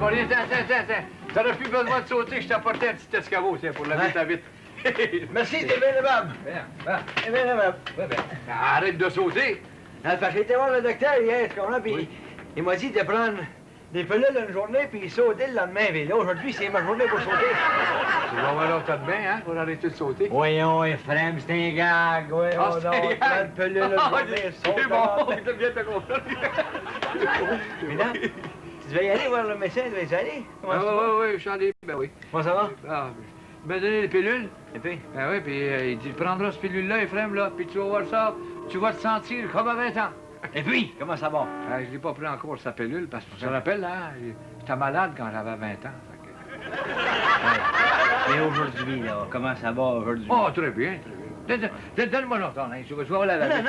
Symphorien, attends. T'aurais plus besoin de sauter, je t'apportais un petit escabeau, tiens, pour laver ta vitre. Merci, t'es bien aimable. T'es bien aimable. Ouais, arrête de sauter. Parce que j'ai été voir le docteur hier, tu comprends, puis il m'a dit de prendre des pilules une journée, puis sauter le lendemain. Mais là, aujourd'hui, c'est ma journée pour sauter. Tu vas voir l'autre de bain, hein, pour arrêter de sauter. Voyons, Ephraim, c'est un gag. Voyons, Ah, c'est un gag. Prends de pilules une journée, saute. C'est bon, je viens de te comprendre. Mesdames, tu devais y aller voir le médecin, tu devais y aller. Oui, je suis allé, ben oui. Comment ça va? Ah, il m'a donné les pilules. Et puis? Ben oui, puis il dit, prendras cette pilule-là, Ephraim, là, puis tu vas voir ça, tu vas te sentir comme à 20 ans. Et puis, comment ça va? Je l'ai pas pris encore, sa pilule, parce que je me rappelle, là, j'étais malade quand j'avais 20 ans. Mais aujourd'hui, là, comment ça va aujourd'hui? Oh, très bien, très bien. Donne-moi l'autre, hein, je vais voir la Non,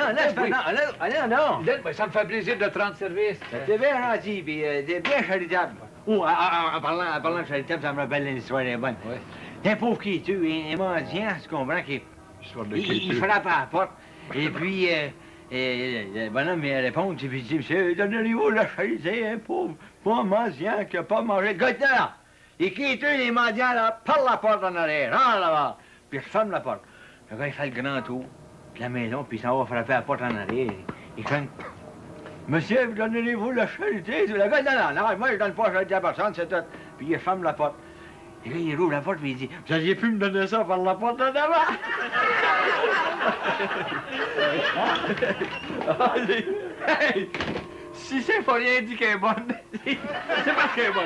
non. Donne-moi, ça me fait plaisir de te rendre service. T'es bien gentil, puis t'es bien charitable. Oh, en parlant de charitable, ça me rappelle une histoire bonne. Oui. T'es un pauvre qui tue, un mendiant, tu comprends, il frappe à la porte, et puis le bonhomme il répond, puis il dit, monsieur, donnez-vous la charité, un pauvre mendiant qui n'a pas mangé de goût là. Et qui tue les mendiants, là, par la porte en arrière, en là-bas, puis je ferme la porte. Le gars, il fait le grand tour de la maison, puis il s'en va frapper à la porte en arrière. Il cogne. Monsieur, donnez-vous la charité? Le gars, non, moi, je donne pas la charité à personne, c'est tout. Puis il ferme la porte. Et là, il rouvre la porte, puis il dit, vous auriez pu me donner ça par la porte en avant? Hey, si Symphorien dit qu'elle est bonne, c'est parce qu'elle est bonne.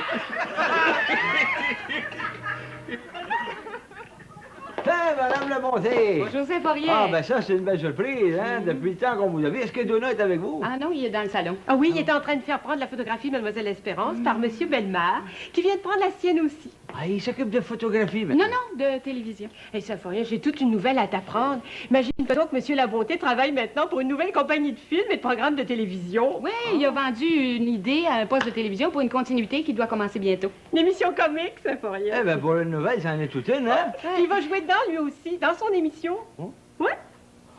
Hein, Madame La Bonté! Bonjour, Symphorien. Ah, ben ça, c'est une belle surprise, hein, depuis le temps qu'on vous a vu. Est-ce que Donna est avec vous? Ah non, il est dans le salon. Ah oui, il est en train de faire prendre la photographie de Mademoiselle Espérance par Monsieur Bellemare, qui vient de prendre la sienne aussi. Ah, il s'occupe de photographie, maintenant. Non, de télévision. Hé, Symphorien, j'ai toute une nouvelle à t'apprendre. Imagine-toi que Monsieur La Bonté travaille maintenant pour une nouvelle compagnie de films et de programmes de télévision. Oui, il a vendu une idée à un poste de télévision pour une continuité qui doit commencer bientôt. Une émission comique, Symphorien. Eh ben, pour une nouvelle, ça en est toute une, hein? Il va jouer dedans, lui aussi, dans son émission. Oh. Ouais.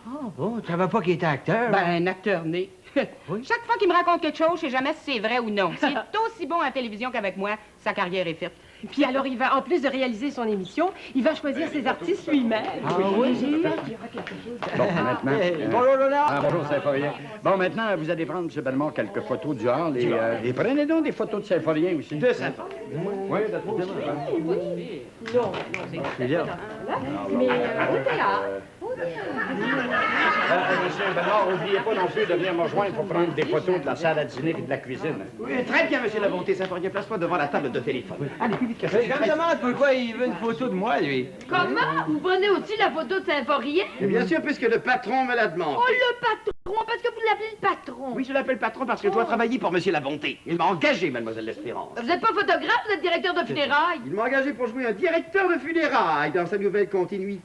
Ah, bon, tu savais pas qu'il était acteur? Ben, un acteur né. Oui. Chaque fois qu'il me raconte quelque chose, je sais jamais si c'est vrai ou non. S'il est aussi bon à la télévision qu'avec moi, sa carrière est faite. Puis alors, il va, en plus de réaliser son émission, il va choisir ses artistes lui-même. Ah oui? Bon, maintenant... Bonjour, Donna! Ah, bonjour, Symphorien. Bon, maintenant, vous allez prendre, M. Bellemare, quelques photos du genre. Et prenez donc des photos de Symphorien aussi. De Symphorien? Oui, de Non, C'est là. mais au théâtre. Monsieur Bellemare, n'oubliez pas non plus de venir me rejoindre pour prendre des photos de la salle à dîner et de la cuisine. Oui, très bien, monsieur La Bonté. Symphorien, place-toi devant la table de téléphone. Allez, plus vite que ça. Je me demande pourquoi il veut une photo de moi, lui. Comment? Vous prenez aussi la photo de Symphorien? Et bien sûr, puisque le patron me la demande. Oh, le patron, parce que vous l'appelez le patron. Oui, je l'appelle patron parce que je dois travailler pour monsieur La Bonté. Il m'a engagé, mademoiselle L'Espérance. Vous n'êtes pas photographe, vous êtes directeur de funérailles. Il m'a engagé pour jouer un directeur de funérailles dans sa nouvelle continuité.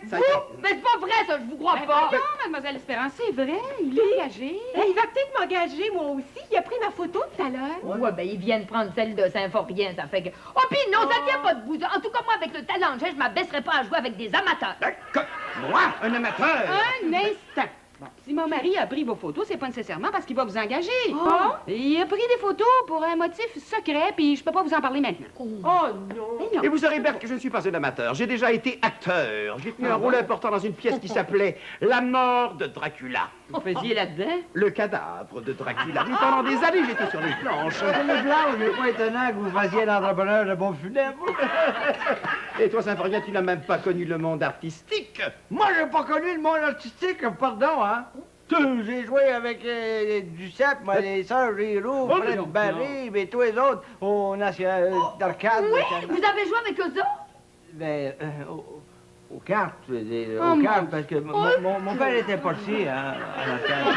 Ça y est. Vous? Mais c'est pas vrai, ça, je vous crois pas. Non, Mademoiselle Espérance, c'est vrai, il est engagé. Il va peut-être m'engager, moi aussi. Il a pris ma photo tout à l'heure. Ouais, ben, ils viennent prendre celle de Symphorien, ça fait que... Oh, puis non, ça tient pas debout. En tout cas, moi, avec le talent que j'ai, je m'abaisserai pas à jouer avec des amateurs. Moi, un amateur? Un instant. Bon, si mon mari a pris vos photos, c'est pas nécessairement parce qu'il va vous engager. Ah. Il a pris des photos pour un motif secret, puis je peux pas vous en parler maintenant. Oh non. Mais non. Et vous saurez bien que je ne suis pas un amateur. J'ai déjà été acteur. J'ai tenu un rôle important dans une pièce qui s'appelait La mort de Dracula. Vous faisiez là-dedans? Le cadavre de Dracula. Oui, pendant des années, j'étais sur les planches. Les blancs, il n'est pas étonnant que vous fassiez l'entrepreneur de bons funèbres. Et toi, Symphorien, tu n'as même pas connu le monde artistique. Moi, j'ai pas connu le monde artistique, pardon, hein? J'ai joué avec Duceppe, moi, les sœurs Giroux, Oh, Fred non, Barry, mais tous les autres au National d'arcade. Oui, vous avez joué avec eux autres? Ben, aux cartes, je veux dire, Oh, aux mon cartes, parce que mon père était portier, hein, à l'arcade.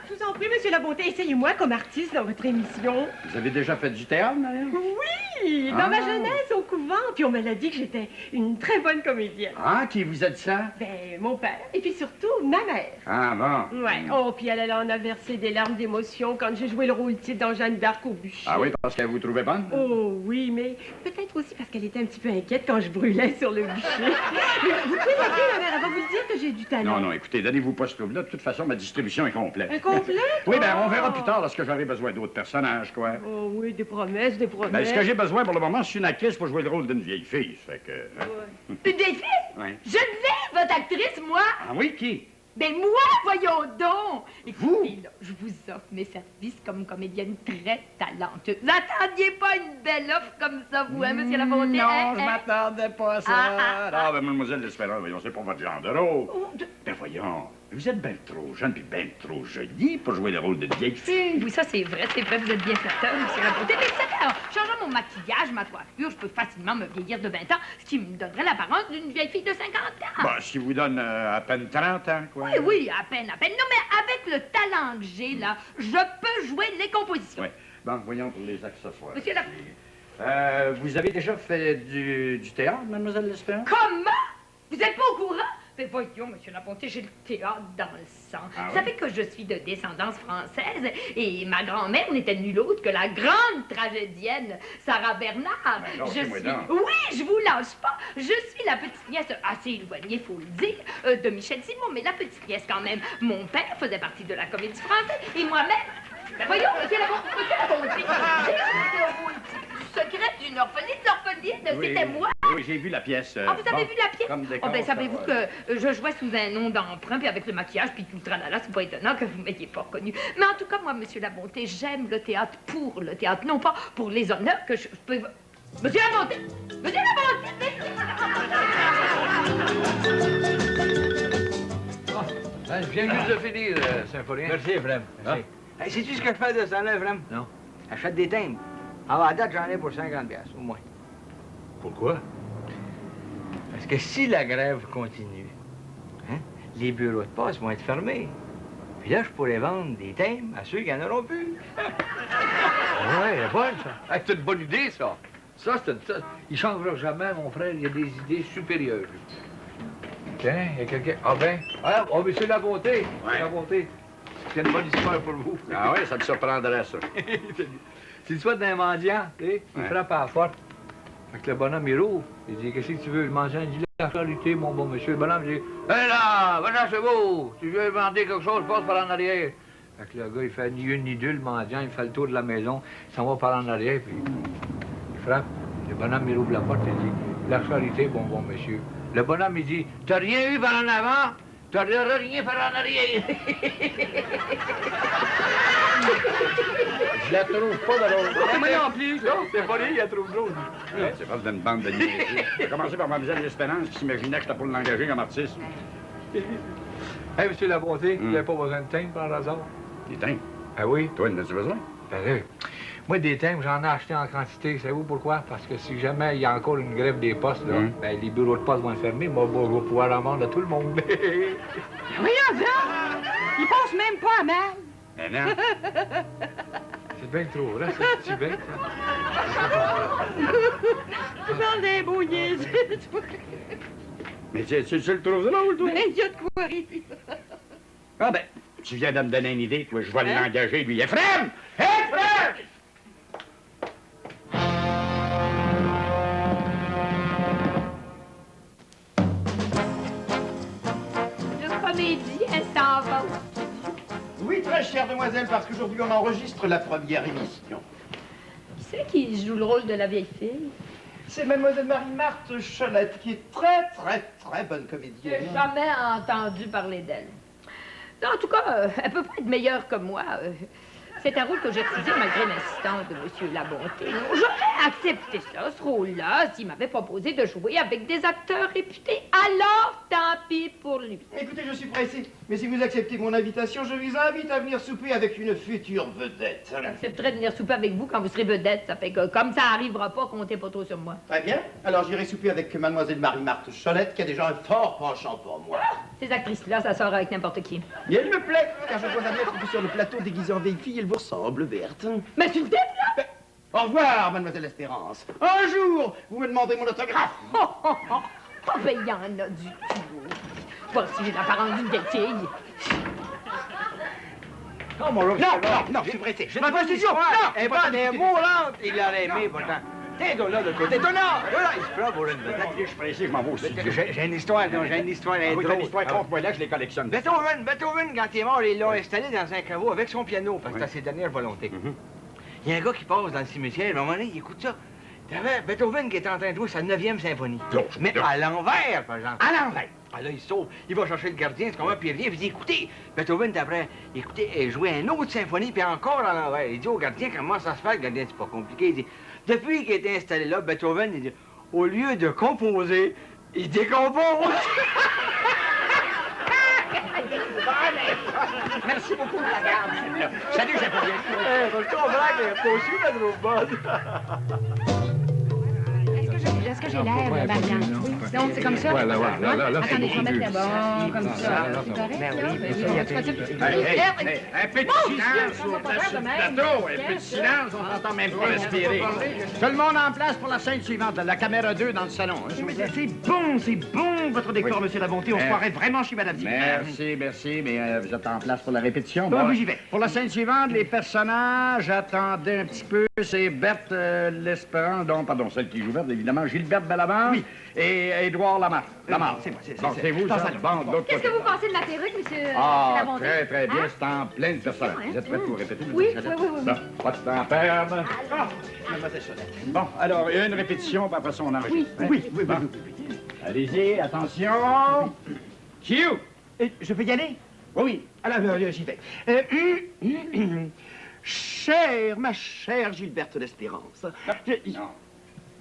Je vous en prie, Monsieur La Bonté, essayez-moi comme artiste dans votre émission. Vous avez déjà fait du théâtre, d'ailleurs? Oui, Oui, dans ma jeunesse, au couvent. Puis on me l'a dit que j'étais une très bonne comédienne. Ah, qui vous a dit ça? Ben, mon père. Et puis surtout, ma mère. Ah, bon. Ouais. Oh, puis elle en a versé des larmes d'émotion quand j'ai joué le rôle titre dans Jeanne d'Arc au bûcher. Ah oui, parce qu'elle vous trouvait bonne? Oh oui, mais peut-être aussi parce qu'elle était un petit peu inquiète quand je brûlais sur le bûcher. Mais vous pouvez l'appeler, ma mère, elle va vous le dire que j'ai du talent. Non, écoutez, donnez-vous pas ce trouble-là. De toute façon, ma distribution est complète. Complète? Oui, ben, on verra plus tard lorsque j'aurai besoin d'autres personnages, quoi. Oh oui, des promesses, des promesses. Ben, ce que j'ai besoin pour le moment, c'est une actrice pour jouer le rôle d'une vieille fille. Ça fait que... Une vieille fille? Oui. Geneviève, votre actrice, moi? Ah oui, qui? Ben moi, voyons donc! Vous? Écoutez, là, je vous offre mes services comme comédienne très talentueuse. Vous n'attendiez pas une belle offre comme ça, vous, hein, monsieur Labonté? Non, je m'attendais pas à ça. Ah, ben, mademoiselle L'Espérance, voyons, c'est pas votre genre de rôle. Ben, voyons, vous êtes bien trop jeune puis bien trop jolie pour jouer le rôle de vieille fille. Oui, ça c'est vrai, vous êtes bien flatteur, monsieur Labonté. Mais c'est alors, changeant mon maquillage, ma coiffure, je peux facilement me vieillir de 20 ans, ce qui me donnerait l'apparence d'une vieille fille de 50 ans. Ben, ce qui vous donne à peine 30 ans, quoi. Oui, à peine. Non, mais avec le talent que j'ai, là, je peux jouer les compositions. Oui. Bon, voyons pour les accessoires. Monsieur Labonté. Vous avez déjà fait du théâtre, mademoiselle L'Espérance? Comment? Vous êtes pas au courant? Mais voyons, monsieur Labonté, j'ai le théâtre dans le sang. Ah Vous savez que je suis de descendance française et ma grand-mère n'était nulle autre que la grande tragédienne Sarah Bernard. Ben, lâchez-moi donc. Oui, je vous lâche pas. Je suis la petite nièce assez éloignée, faut le dire, de Michel Simon, mais la petite nièce quand même. Mon père faisait partie de la Comédie Française et moi-même... Ben voyons, monsieur Labonté, j'ai un rôle secret d'une orpheline, c'était moi. Oui, j'ai vu la pièce. Ah, vous avez vu la pièce? Comme décor, ben, savez-vous ça va. que je jouais sous un nom d'emprunt, puis avec le maquillage, puis tout le tralala, c'est pas étonnant que vous m'ayez pas reconnu. Mais en tout cas, moi, monsieur Labonté, j'aime le théâtre pour le théâtre, non pas pour les honneurs que je peux... Monsieur Labonté! Monsieur Labonté! Je viens juste de finir, Symphorien. Merci, Ephraim. Merci. Hey, sais-tu ce que je fais de ce temps-là, Ephraim? Non. Achète des timbres. À date, j'en ai pour 50$, au moins. Pourquoi? Parce que si la grève continue, hein, les bureaux de poste vont être fermés. Puis là, je pourrais vendre des timbres à ceux qui en auront plus. Ouais, c'est bonne, ça. Hey, c'est une bonne idée, ça. Ça. Il changera jamais, mon frère. Il y a des idées supérieures. Tiens, il y a quelqu'un... Ah ben, monsieur Labonté. Ouais. Labonté. C'est une bonne histoire pour vous. Ah oui, ça me surprendrait, ça. C'est le soir d'un mendiant, tu sais. Il Ouais. frappe à la porte. Fait que le bonhomme, il rouvre. Il dit, qu'est-ce que tu veux? Le mendiant, il dit, la charité, mon bon monsieur. Le bonhomme, il dit, hé là, va chez vous. Tu veux demander quelque chose, passe par en arrière. Fait que le gars, il fait ni une ni deux, le mendiant, il fait le tour de la maison, il s'en va par en arrière, puis il frappe. Le bonhomme, il ouvre la porte, il dit, la charité, mon bon monsieur. Le bonhomme, il dit, t'as rien eu par en avant? T'auras rien par en arrière. Je la trouve pas drôle. Moi non plus. Non, c'est pas lui, il la trouve drôle. C'est pas d'une bande de niaiseries. J'ai commencé par mademoiselle L'Espérance qui s'imaginait que j'étais pour l'engager comme artiste. Hey, monsieur Labonté, vous n'avez pas besoin de timbres par hasard? Des timbres? Ah oui? Toi, en as-tu besoin? Ben là, moi, des timbres, j'en ai acheté en quantité. Savez-vous pourquoi? Parce que si jamais il y a encore une grève des postes, là, ben, les bureaux de poste vont être fermés. Moi, je vais pouvoir en vendre à tout le monde. Voyons donc! Il pense même pas à mal. Mais non. C'est bien trop vrai, ce petit bête. Tu parles des beaux niaises. Mais tu le trouves drôle, toi? Il y a de quoi rire. Ah ben, tu viens de me donner une idée, toi. Je vais l'engager, lui. Ephraim! Ephraim! Le comédien s'en va. Oui, très chère demoiselle, parce qu'aujourd'hui, on enregistre la première émission. Qui c'est qui joue le rôle de la vieille fille? C'est mademoiselle Marie-Marthe Cholette, qui est très bonne J'ai comédienne. jamais entendu parler d'elle. Non, en tout cas, elle peut pas être meilleure que moi. C'est un rôle que j'ai refusé malgré l'insistance de monsieur Labonté. J'aurais accepté ça, ce rôle-là, s'il m'avait proposé de jouer avec des acteurs réputés. Alors, tant pis pour lui. Écoutez, je suis pressé, mais si vous acceptez mon invitation, je vous invite à venir souper avec une future vedette. J'accepterai de venir souper avec vous quand vous serez vedette. Ça fait que, comme ça arrivera pas, comptez pas trop sur moi. Très bien. Alors j'irai souper avec mademoiselle Marie-Marthe Cholette, qui a déjà un fort penchant pour moi. Ces actrices-là, ça sort avec n'importe qui. Et elle me plaît, car je dois admettre que sur le plateau déguisé en vieille fille, elle vous ressemble, Berthe. Mais tu le dis, là? Au revoir, mademoiselle Espérance. Un jour, vous me demandez mon autographe. Oh, ben, il y en a du tout. Pas si j'ai l'apparence d'une vieille fille. Oh, mon Rob, Non, je suis pressé. Ma constitution, non, elle va des mourante. Il l'aurait aimé, pourtant. T'es là de côté. T'es là, il se prend pour une vedette. Je suis pressé, je m'en vais au studio. J'ai une histoire, non, j'ai une histoire. Ah oui, drôle. t'as l'histoire, conte-moi là, je les collectionne. Beethoven, quand il est mort, ils l'ont installé dans un caveau avec son piano, parce que c'était ses dernières volontés. Il y a un gars qui passe dans le cimetière, à un moment donné, il écoute ça. T'avais Beethoven qui était en train de jouer sa 9e symphonie. Mais à l'envers, par exemple. À l'envers. Ah là, il sauve, il va chercher le gardien, tu comprends, puis il revient, puis il dit, écoutez, Beethoven, d'après, écoutez, jouer une autre symphonie, puis encore à l'envers. Il dit au gardien, comment ça se fait, le gardien, c'est pas compliqué. Il dit, depuis qu'il était installé là, Beethoven, il dit, au lieu de composer, il décompose. Merci beaucoup de la garde, celle-là. Salut, j'ai pas bien. Je comprends que pas aussi la trop bonne. Est-ce que j'ai l'air, Marianne? Donc, c'est comme ça? Voilà, là, Attendez, je vais mettre d'abord, comme ça. C'est correct, là? Un peu de silence sur le plateau, un peu de silence, on n'entend même pas respirer. Tout le monde en place pour la scène suivante, la caméra 2 dans le salon. C'est bon, votre décor, monsieur La Bonté. On se croirait vraiment chez Madame Zimmer. Merci, mais vous êtes en place pour la répétition. Bon, oui, j'y vais. Pour la scène suivante, les personnages, attendez un petit peu, c'est Berthe l'Espérance, pardon, celle qui joue Berthe, évidemment, Gilberte Bellavance. Oui. Et Édouard Lamarre. C'est moi, Bon, c'est vous, ça? Bon, de l'autre Qu'est-ce côté. que vous pensez de ma perruque, monsieur Ah, La Bonté? très bien, Hein? c'est en pleine personne. Vous êtes prête pour répéter? Oui, mademoiselle? oui. Bon, pas de temps à perdre. Mademoiselle Cholette. Bon, alors, une répétition, puis après ça, on enregistre. Oui. Allez-y, attention. Cue! Je peux y aller? Oui. Alors, j'y vais. Ma chère Gilberte d'Espérance. Non.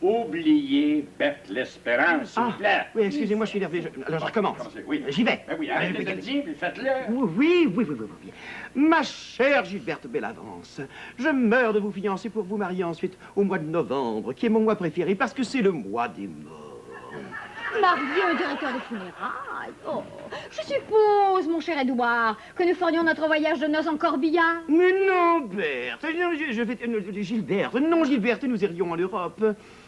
Oubliez Berthe l'Espérance, s'il vous plaît. Oui, excusez-moi, je suis nerveux. Alors, je recommence. Oui. J'y vais. Ben oui, Allez, arrêtez de le dire, puis faites-le. Oui. Ma chère Gilberte Bellavance, je meurs de vous fiancer pour vous marier ensuite au mois de novembre, qui est mon mois préféré, parce que c'est le mois des morts. Marier un directeur de funérailles. Oh, je suppose, mon cher Édouard, que nous ferions notre voyage de noces en corbillard. Mais non, Berthe, Gilberte, non, Gilberte, nous irions en Europe.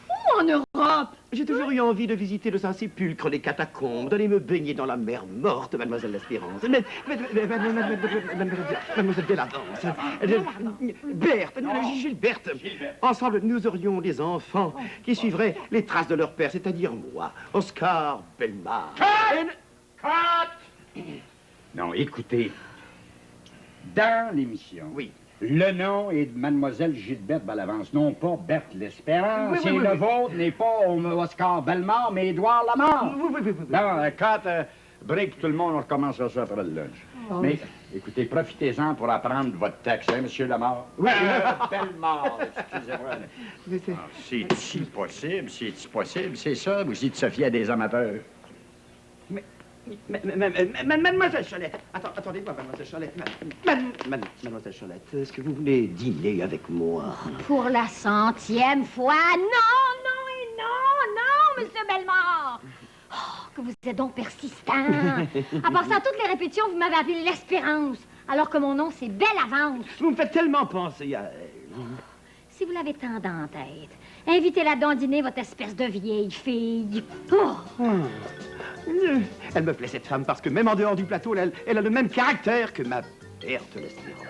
Où en Europe? J'ai toujours eu envie de visiter le Saint-Sépulcre, les catacombes, d'aller me baigner dans la mer morte, mademoiselle l'Espérance. Mademoiselle Bellavance. Berthe, Gilberte. Ensemble, nous aurions des enfants qui suivraient les traces de leur père, c'est-à-dire moi, Oscar Bellemare. Non, écoutez. Dans l'émission. Oui. Le nom est de Mademoiselle Gilberte Bellavance, non pas Berthe l'Espérance. Oui, Et le vôtre n'est pas Oscar Bellemare, mais Édouard Lamarre. Oui. Non, break pour tout le monde, on recommencera ça après le lunch. Mais, écoutez, profitez-en pour apprendre votre texte, hein, Monsieur Lamarre? Oui. Bellemare, excusez-moi. C'est-tu possible, c'est ça? Vous dites Sophie à des amateurs. Mademoiselle Cholette, attendez-moi, mademoiselle Cholette. Mademoiselle Cholette, est-ce que vous voulez dîner avec moi? Pour la 100e fois. Non, monsieur Bellemare. Oh, que vous êtes donc persistant. À part ça, à toutes les répétitions, vous m'avez appelé l'Espérance, alors que mon nom, c'est Bellavance. Vous me faites tellement penser à elle. Si vous l'avez tant dans la tête, invitez-la donc à dîner, votre espèce de vieille fille. Oh. Elle me plaît, cette femme, parce que même en dehors du plateau, elle a le même caractère que ma Berthe l'Espérance.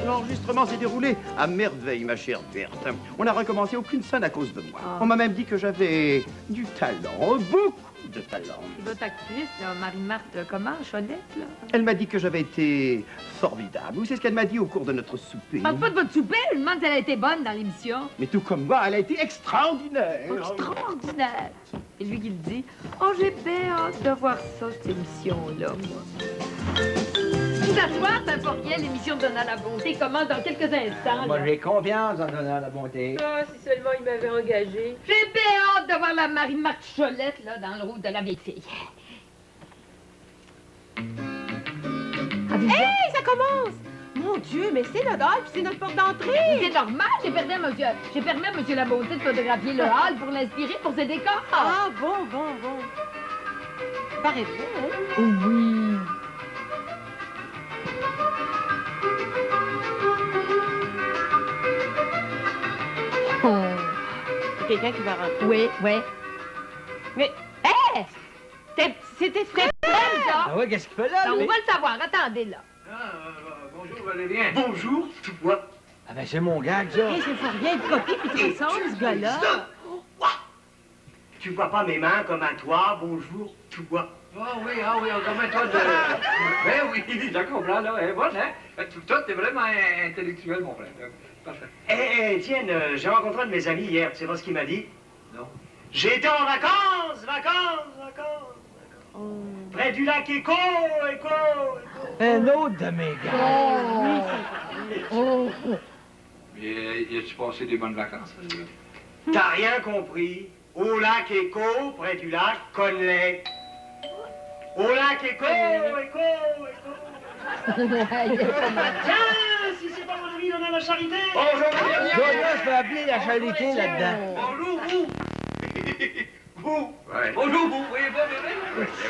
L'enregistrement s'est déroulé à merveille, ma chère Berthe. On n'a recommencé aucune scène à cause de moi. On m'a même dit que j'avais du talent, beaucoup de talent. Votre actrice, là, Marie-Marthe, comment, Cholette, là? Elle m'a dit que j'avais été formidable. Vous savez ce qu'elle m'a dit au cours de notre souper? Parle pas de votre souper, je me demande si elle a été bonne dans l'émission. Mais tout comme moi, elle a été extraordinaire. Extraordinaire. Et lui qui le dit, oh, j'ai bien hâte de voir ça, cette émission-là, moi. Vous asseoir, ça pas rien, l'émission de Donald la Bonté commence dans quelques instants. Moi, là. j'ai confiance en donnant la bonté. Ah, si seulement il m'avait engagé. J'ai bien hâte de voir la Marie-Marthe Cholette, là, dans le rôle de la vieille fille. Hey, ça commence! Mon Dieu, mais c'est notre hall, puis c'est notre porte d'entrée! C'est normal, j'ai permis à monsieur La Bonté de photographier le hall pour l'inspirer pour ses décors. Ah, bon. Paraît vrai, hein? Oui. quelqu'un qui va rentrer. Oui, oui. Mais, Hé! c'était Fred. Ah ouais, qu'est-ce qu'il fait là, On lui? va le savoir. Attendez, là. Bonjour, Valérien. Bonjour, tu vois. Ah ben, c'est mon gag, ça. Hey, c'est pas rien de copie puis de ressemble, ce gars-là. Tu vois pas mes mains comme un toit, bonjour, tu vois. Ah oui, comme un toit de... Ben oui, je comprends, là. Elle est bonne, hein? Toi, t'es vraiment intellectuel, mon frère. Parfait. Eh, Étienne, j'ai rencontré un de mes amis hier, tu sais pas ce qu'il m'a dit? Non. J'étais en vacances. Près du lac Écho. Un autre de mes gars. Mais y a-tu passé des bonnes vacances? T'as rien compris. Au lac Écho, près du lac Conley. Au lac Écho. Tiens, si c'est pas mon ami, on a la charité. Bonjour, Jonas peut appeler la charité là-dedans. Bonjour, vous! Vous! Ouais. Bonjour, vous! Voyez pas, bébé?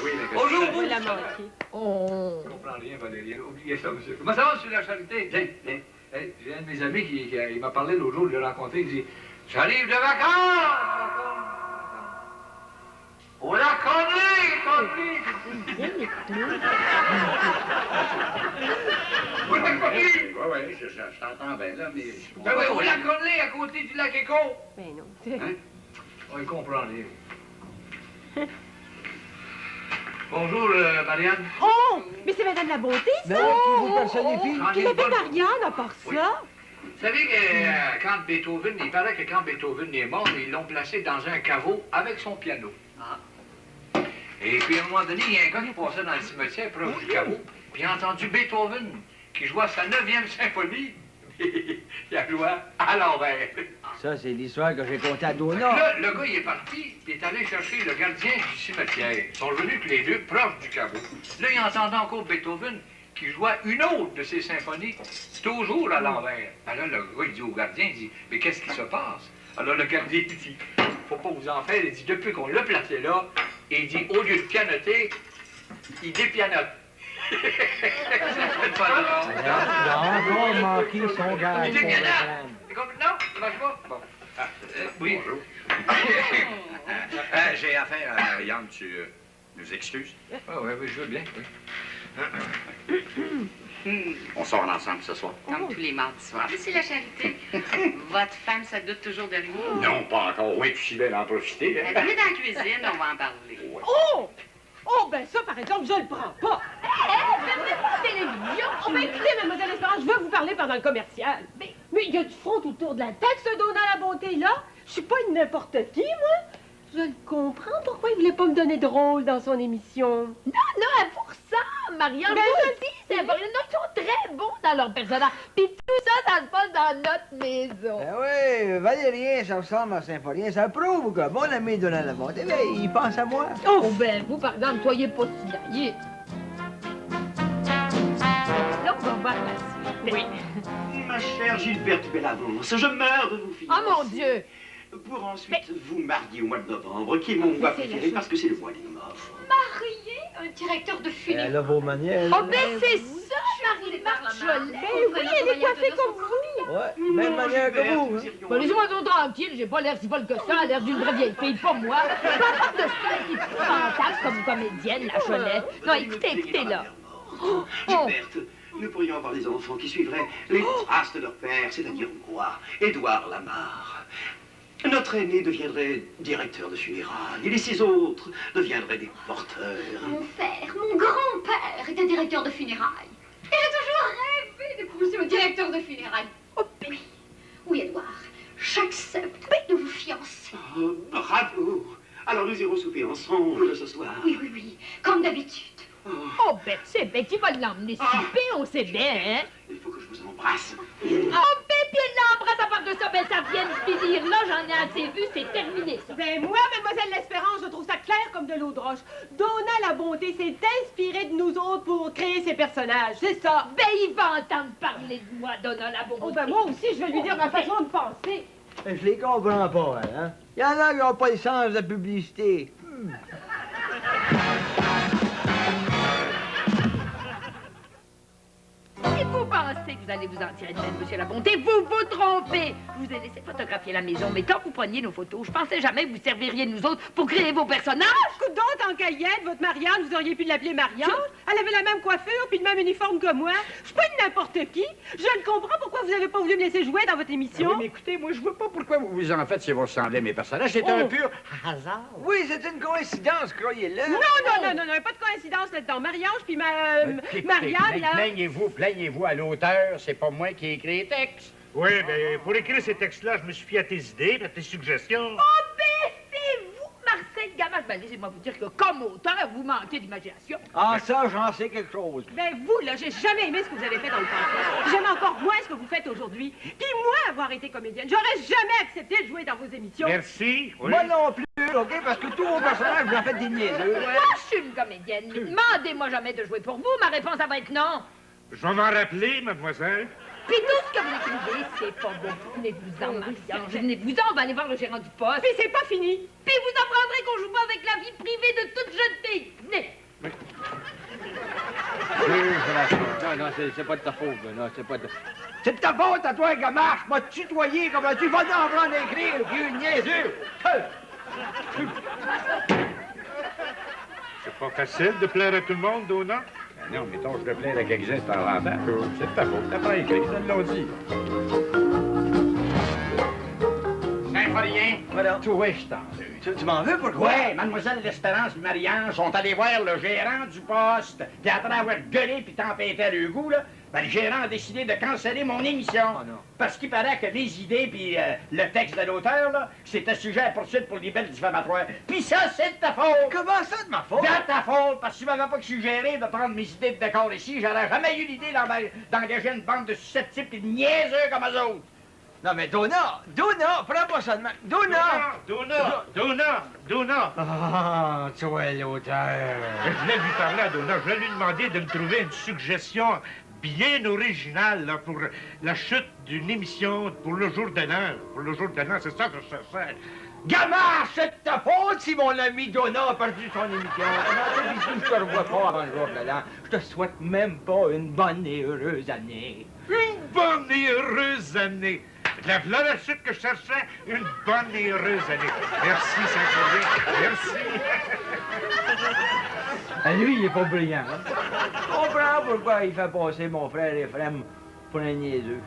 Oui, Bonjour, vous! Il a manqué. Je comprends rien, Valérie. Oubliez ça, monsieur. Comment ça va, monsieur la charité? Tiens. Hey, j'ai un de mes amis qui il m'a parlé l'autre jour, je l'ai rencontré, il dit « J'arrive de vacances! » On la connaît! Vous la connaissez? Oui, je t'entends bien, là, mais... Ben oui, on la connaît à côté du lac Écho. Ben non. On y comprend rien. Bonjour, Marianne. Oh! Mais c'est Madame la Bonté, ça! Ben oui, qui vous personnifie. J'en ai Qui une avait bonne pour vous. Marianne à part Oui. ça? Vous savez que quand Beethoven, il paraît que quand Beethoven est mort, ils l'ont placé dans un caveau avec son piano. Et puis à un moment donné, il y a un gars qui passait dans le cimetière proche du caveau, puis il a entendu Beethoven qui jouait sa 9e symphonie. Il a joué à l'envers. Ça, c'est l'histoire que j'ai contée à Dona. Là, le gars, il est parti, il est allé chercher le gardien du cimetière. Ils sont revenus tous les deux proches du caveau. Là, il entendait encore Beethoven qui jouait une autre de ses symphonies, toujours à l'envers. Alors le gars, il dit au gardien, il dit, mais qu'est-ce qui se passe? Alors le gardien, il dit, faut pas vous en faire. Il dit, depuis qu'on l'a placé là, il dit, au lieu de pianoter, il dépianote. C'est pas drôle. Il a encore manqué son gag. Il dépianote. C'est comme, non, ça marche pas. Bon. Oui. Bonjour. J'ai affaire à Yann, tu nous excuses? Ah oui, je veux bien, On sort ensemble ce soir. Comme tous les mardis soirs. C'est la charité. Votre femme, ça doute toujours de rien. Non, pas encore. Oui, puis je vais en profiter. hein. Venez dans la cuisine, on va en parler. Oh! Oh, ben ça, par exemple, je le prends pas. Télévision. Oh, ben écoutez, Mademoiselle Espérance, je veux vous parler pendant le commercial. Mais il y a du front autour de la tête, ce Dona la Bonté, là. Je suis pas une n'importe qui, moi. Je le comprends pourquoi il voulait pas me donner de rôle dans son émission. Non, pour ça, Marianne, Ben, vous je aussi, c'est vrai. Ils sont très bons dans leur personnage. Puis tout ça, ça se passe dans notre maison. Ben oui, Valérien, ça ressemble à Symphorien. Ça prouve que mon ami Dona la Bonté, ben, il pense à moi. Oh, ben, vous, par exemple, soyez pas si naïfs. Là, on va voir la suite. Oui. Ma chère Gilberte Bellavance, je meurs de vous finir. Oh, mon Dieu! Pour ensuite vous marier au mois de novembre, qui est mon mois préféré parce que c'est le mois des morts. Marié, un directeur de funérailles. Elle a vos manières. Oh, ben, c'est ça, Marie-Marc Jolet. Ben oui, elle est coiffée comme vous. Ouais, même manière que vous. Hein. Ben, laissez-moi donc tranquille, j'ai pas l'air si folle que ça, elle a l'air d'une vraie vieille fille, pas moi. Pas part de ça, qui est fantasme comme comédienne, la Cholet. Non, écoutez, là. Gilberte, nous pourrions avoir des enfants qui suivraient les traces de leur père, c'est-à-dire moi, Édouard Lamarre. Notre aîné deviendrait directeur de funérailles et les 6 autres deviendraient des porteurs. Mon père, mon grand-père était directeur de funérailles. Et j'ai toujours rêvé d'épouser le directeur de funérailles. Oh, oui. Oui, Edouard. Chaque sept, nous vous fiancer. Oh, bravo! Alors nous irons souper ensemble ce soir. Oui, comme d'habitude. Oh, ben, c'est ben, qui va l'emmener souper, on sait bien, hein? Il faut que je vous embrasse. Oh, ben, puis elle l'embrasse à part de ça, ben, ça vient de finir. Là, j'en ai assez vu, c'est terminé, ça. Ben moi, Mademoiselle L'Espérance, je trouve ça clair comme de l'eau de roche. Dona la Bonté s'est inspirée de nous autres pour créer ses personnages, c'est ça. Ben, il va entendre parler de moi, Donna la bonté. Oh, ben moi aussi, je vais lui dire ma façon de penser. Je les comprends pas, hein. Il y en a qui n'ont pas le sens de la publicité. Et vous pensez pensez que vous allez vous en tirer de même, monsieur Labonté. Vous vous trompez. Je vous ai laissé photographier la maison, mais quand vous preniez nos photos, je pensais jamais que vous serviriez nous autres pour créer vos personnages. Écoute donc, tant qu'à y être, votre Marianne, vous auriez pu l'appeler Marianne. Elle avait la même coiffure puis le même uniforme que moi. Je suis pas une n'importe qui. Je ne comprends pourquoi vous n'avez pas voulu me laisser jouer dans votre émission. Oui, mais écoutez, moi, je vois pas pourquoi vous vous en faites si vous ressemblez à mes personnages. C'est un pur hasard. Oui, c'est une coïncidence, croyez-le. Non, pas de coïncidence là-dedans. Marie-Ange puis Marianne, là... Plaignez-vous à l'auteur, c'est pas moi qui ai écrit les textes. Oui, mais pour écrire ces textes-là, je me suis fié à tes idées, à tes suggestions. Oh, baissez-vous, Marcel Gamache. Ben, laissez-moi vous dire que comme auteur, vous manquez d'imagination. Ah, ça, j'en sais quelque chose. Ben vous, là, j'ai jamais aimé ce que vous avez fait dans le passé. J'aime encore moins ce que vous faites aujourd'hui. Puis moi, avoir été comédienne, j'aurais jamais accepté de jouer dans vos émissions. Merci. Oui. Moi non plus, OK? Parce que tous vos personnages, vous en faites des niaiseux. Moi, je suis une comédienne. Demandez-moi jamais de jouer pour vous. Ma réponse, ça va être non. Je vais m'en rappeler, mademoiselle. Puis tout ce que vous écrivez, c'est pas bon. Venez-vous-en, Marie-Ange. Venez-vous-en, on va aller voir le gérant du poste. Puis c'est pas fini. Puis vous apprendrez qu'on joue pas avec la vie privée de toute jeune fille. Venez. Non, c'est pas de ta faute, là. Non, c'est pas de... C'est de ta faute à toi, Gamache. M'a tutoyé comme tu vas en prendre écrire, le vieux niaiseux. C'est pas facile de plaire à tout le monde, Donna. Ben non, mettons, je le plains à quelques-uns de temps en temps. C'est de ta faute. T'as pas écrit, ça l'ont dit. Symphorien, Voilà. toi, je t'en veux. Tu m'en veux, pourquoi? Ouais, mademoiselle L'Espérance et Marie-Ange sont allés voir le gérant du poste. Puis après avoir gueulé puis tempêté à le goût, là, ben, le gérant a décidé de canceller mon émission. Oh non. Parce qu'il paraît que mes idées puis le texte de l'auteur, là, c'était sujet à poursuite pour libelle diffamatoire. Puis ça, c'est de ta faute. Comment ça, de ma faute? De ta faute, parce que tu m'avais pas suggéré de prendre mes idées de décor ici, j'aurais jamais eu l'idée d'engager une bande de susceptibles et de niaiseux comme eux autres. Non, mais Donna, prends pas ça de main. Donna! Ah, toi, l'auteur. Je voulais lui parler à Donna. Je voulais lui demander de me trouver une suggestion bien originale là, pour la chute d'une émission pour le jour de l'an. Pour le jour de l'an, c'est ça que je cherchais. Gamache, c'est de ta faute si mon ami Donna a perdu son émission. Je te revois pas avant le jour de l'an. Je te souhaite même pas une bonne et heureuse année. Une bonne et heureuse année. Voilà la chute que je cherchais. Une bonne et heureuse année. Merci, Saint-Claude. Merci. Ah, lui, il est pas brillant. Je comprends pourquoi il fait passer mon frère Ephraim pour un niaiseux.